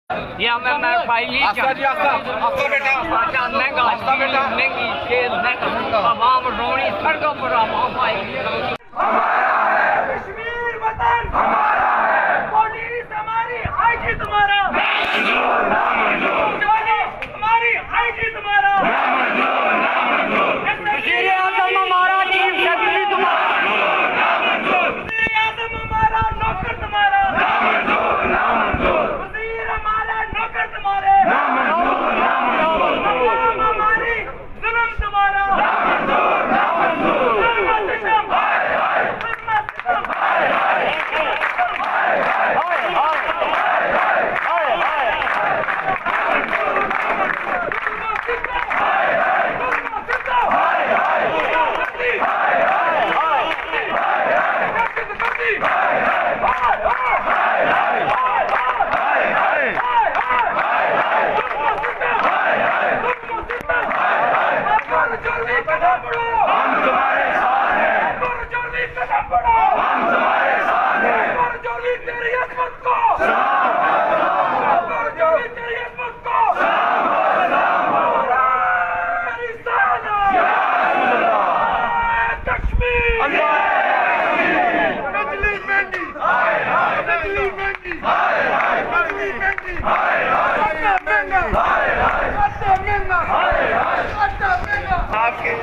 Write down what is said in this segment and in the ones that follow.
या मैं फाइली तमाम रोनी सड़कों पर कश्मीर वतन हमारा है, पुलिस हमारी आएगी तुम्हारा, हमारी आएगी तुम्हारा, वज़ीर आज़म हमारा, चीफ सेक्रेटरी तुम्हारा, वज़ीर आज़म हमारा, नौकर तुम्हारा, वज़ीर हमारा, नौकर तुम्हारे, तमाम हमारी जुल्म तुम्हारा,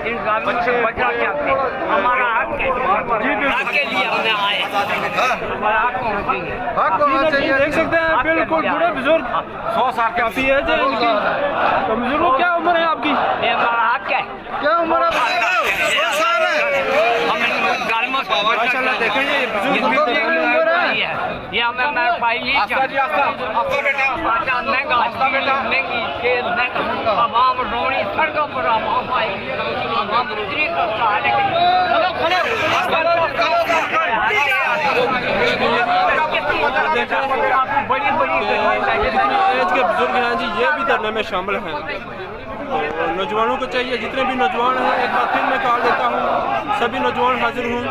इन गालियों से बचा क्या हमारा हक है, हक के लिए हमने आए, हमारा हक होना चाहिए। हक होना चाहिए। देख सकते हैं बिल्कुल बूढ़े बुजुर्ग 100 साल के काफी एज है इनकी। तो बुजुर्गों क्या उम्र है आपकी? ये हमारा हक है। क्या उम्र है? 100 साल है। हम इन गालियों से माशाल्लाह देखें ये बुजुर्ग भी उम्र है। ये हमें मैं फाइली तमाम रोनी सड़कों पर बड़ी बड़ी एज के बुजुर्ग हैं जी, ये भी धरने में शामिल हैं। तो नौजवानों को चाहिए, जितने भी नौजवान हैं, एक बार फिर मैं कॉल देता हूँ, सभी नौजवान हाजिर हूँ।